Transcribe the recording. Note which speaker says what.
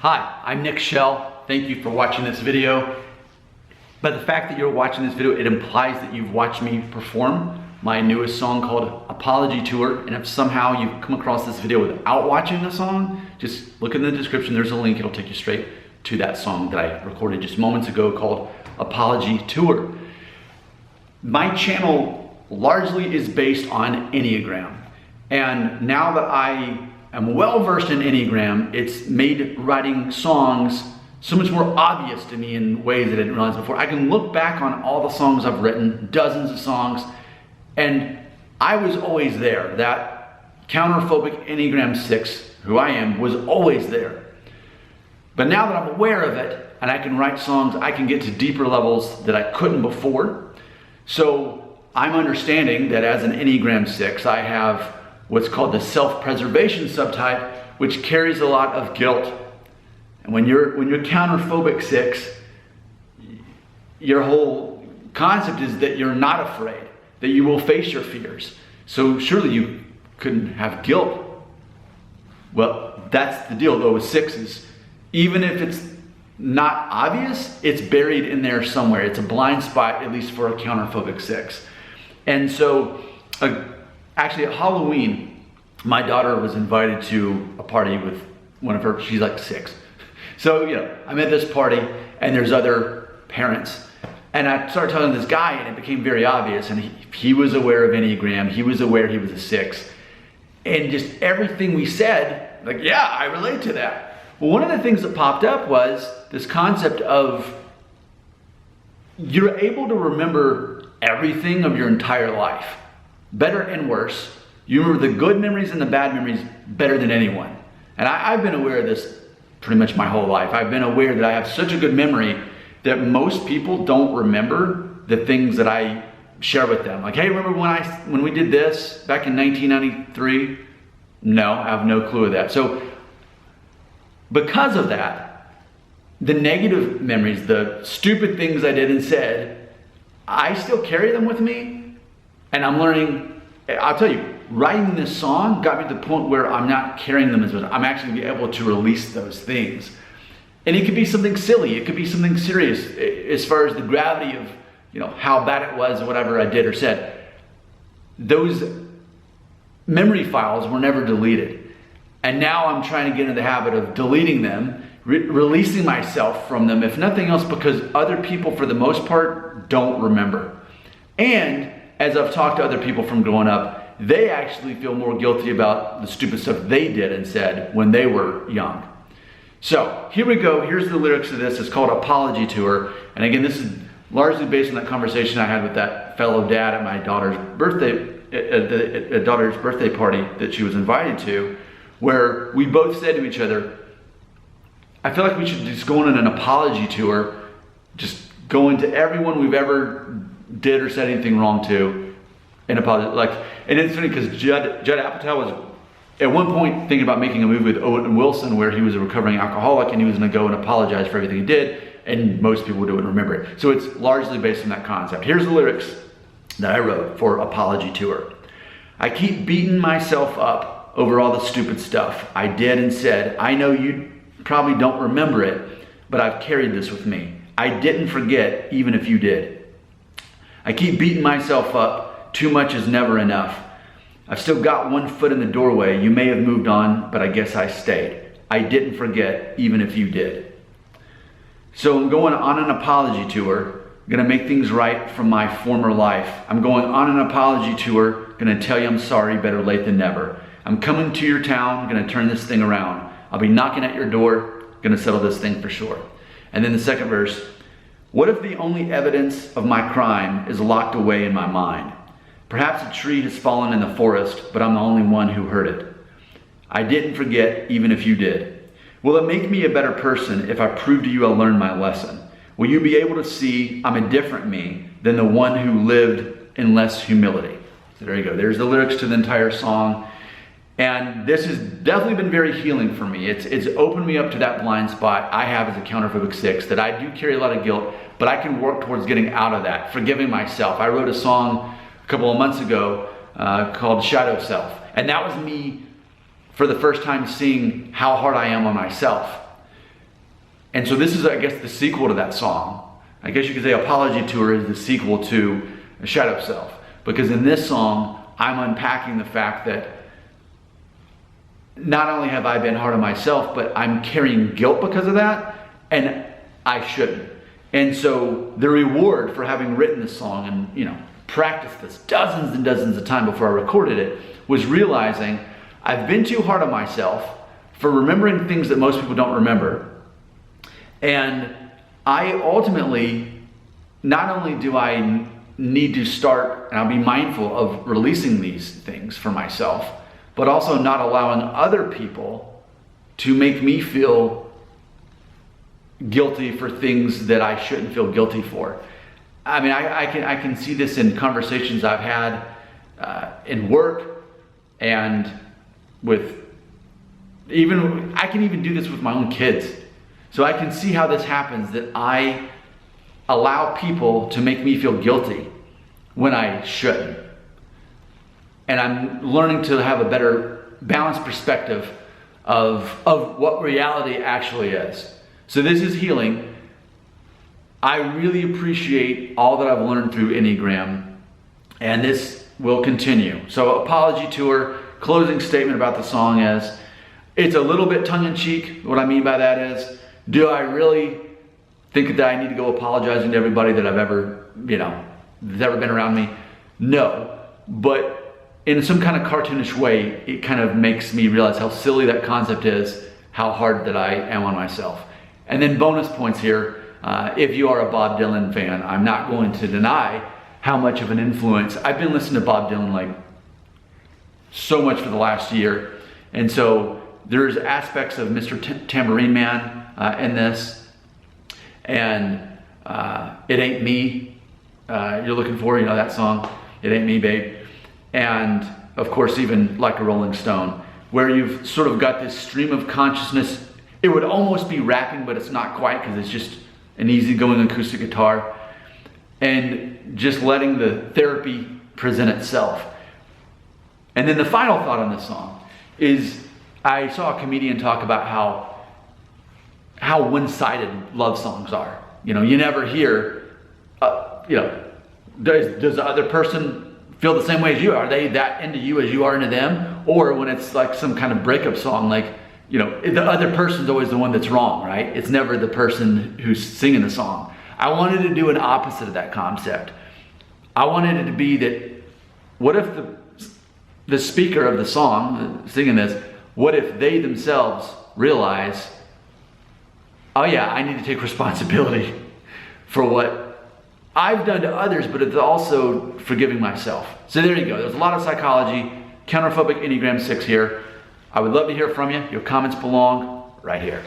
Speaker 1: Hi, I'm Nick Shell. Thank you for watching this video. But the fact that you're watching this video, it implies that you've watched me perform my newest song called Apology Tour. And if somehow you've come across this video without watching the song, just look in the description, there's a link, it'll take you straight to that song that I recorded just moments ago called Apology Tour. My channel largely is based on Enneagram. And now that I am well versed in Enneagram, it's made writing songs so much more obvious to me in ways that I didn't realize before. I can look back on all the songs I've written, dozens of songs, and I was always there. That counterphobic Enneagram 6, who I am, was always there. But now that I'm aware of it, and I can write songs, I can get to deeper levels that I couldn't before. So I'm understanding that as an Enneagram 6, I have what's called the self-preservation subtype, which carries a lot of guilt. And when you're counterphobic 6, your whole concept is that you're not afraid, that you will face your fears. So surely you couldn't have guilt. Well, that's the deal though with 6s. Even if it's not obvious, it's buried in there somewhere. It's a blind spot, at least for a counterphobic 6. And so, actually at Halloween, my daughter was invited to a party with one of her, she's like 6. So, I'm at this party and there's other parents. And I started talking to this guy and it became very obvious. And he was aware of Enneagram. He was aware he was a 6. And just everything we said, like, yeah, I relate to that. Well, one of the things that popped up was this concept of you're able to remember everything of your entire life, better and worse. You remember the good memories and the bad memories better than anyone. And I've been aware of this pretty much my whole life. I've been aware that I have such a good memory that most people don't remember the things that I share with them. Like, hey, remember when we did this back in 1993? No, I have no clue of that. So because of that, the negative memories, the stupid things I did and said, I still carry them with me. And I'm learning, I'll tell you, writing this song got me to the point where I'm not carrying them as much. I'm actually able to release those things. And it could be something silly. It could be something serious as far as the gravity of, how bad it was or whatever I did or said. Those memory files were never deleted. And now I'm trying to get into the habit of deleting them, releasing myself from them, if nothing else, because other people, for the most part, don't remember. And as I've talked to other people from growing up, they actually feel more guilty about the stupid stuff they did and said when they were young. So here we go. Here's the lyrics of this. It's called Apology Tour. And again, this is largely based on that conversation I had with that fellow dad at my daughter's birthday party that she was invited to, where we both said to each other, I feel like we should just go on an apology tour, just go into everyone we've ever did or said anything wrong to and apologize. And it's funny because Judd Apatow was at one point thinking about making a movie with Owen Wilson where he was a recovering alcoholic and he was going to go and apologize for everything he did, and most people wouldn't remember it. So it's largely based on that concept. Here's the lyrics that I wrote for Apology Tour. I keep beating myself up over all the stupid stuff I did and said. I know you probably don't remember it, but I've carried this with me. I didn't forget, even if you did. I keep beating myself up. Too much is never enough. I've still got one foot in the doorway. You may have moved on, but I guess I stayed. I didn't forget, even if you did. So I'm going on an apology tour. I'm gonna make things right from my former life. I'm going on an apology tour. Gonna tell you I'm sorry, better late than never. I'm coming to your town, gonna turn this thing around. I'll be knocking at your door, gonna settle this thing for sure. And then the second verse, what if the only evidence of my crime is locked away in my mind? Perhaps a tree has fallen in the forest, but I'm the only one who heard it. I didn't forget, even if you did. Will it make me a better person if I prove to you I learned my lesson? Will you be able to see I'm a different me than the one who lived in less humility? So there you go. There's the lyrics to the entire song. And this has definitely been very healing for me. It's opened me up to that blind spot I have as a counterphobic 6, that I do carry a lot of guilt, but I can work towards getting out of that, forgiving myself. I wrote a song a couple of months ago called Shadow Self. And that was me for the first time seeing how hard I am on myself. And so this is, I guess, the sequel to that song. I guess you could say Apology Tour is the sequel to Shadow Self. Because in this song, I'm unpacking the fact that not only have I been hard on myself, but I'm carrying guilt because of that, and I shouldn't. And so the reward for having written this song and, you know, practiced this dozens and dozens of times before I recorded it was realizing I've been too hard on myself for remembering things that most people don't remember. And I ultimately, not only do I need to start, and I'll be mindful of releasing these things for myself, but also not allowing other people to make me feel guilty for things that I shouldn't feel guilty for. I mean, I can see this in conversations I've had in work, and with I can even do this with my own kids. So I can see how this happens, that I allow people to make me feel guilty when I shouldn't. And I'm learning to have a better balanced perspective of what reality actually is. So this is healing. I really appreciate all that I've learned through Enneagram, and this will continue. So Apology Tour, closing statement about the song is, it's a little bit tongue-in-cheek. What I mean by that is, do I really think that I need to go apologizing to everybody that I've ever, that's ever been around me? No, but in some kind of cartoonish way, it kind of makes me realize how silly that concept is, how hard that I am on myself. And then bonus points here, if you are a Bob Dylan fan, I'm not going to deny how much of an influence. I've been listening to Bob Dylan like so much for the last year. And so there's aspects of Mr. Tambourine Man in this. And It Ain't Me, you're looking for, that song, It Ain't Me, Babe. And of course, even Like a Rolling Stone, where you've sort of got this stream of consciousness. It would almost be rapping, but it's not quite, because it's just an easygoing acoustic guitar. And just letting the therapy present itself. And then the final thought on this song is, I saw a comedian talk about how one-sided love songs are. You never hear, does the other person feel the same way as you are? Are they that into you as you are into them? Or when it's like some kind of breakup song, like, the other person's always the one that's wrong, right? It's never the person who's singing the song. I wanted to do an opposite of that concept. I wanted it to be that, what if the speaker of the song singing this, what if they themselves realize, oh yeah, I need to take responsibility for what I've done to others, but it's also forgiving myself. So there you go. There's a lot of psychology, counterphobic Enneagram 6 here. I would love to hear from you. Your comments belong right here.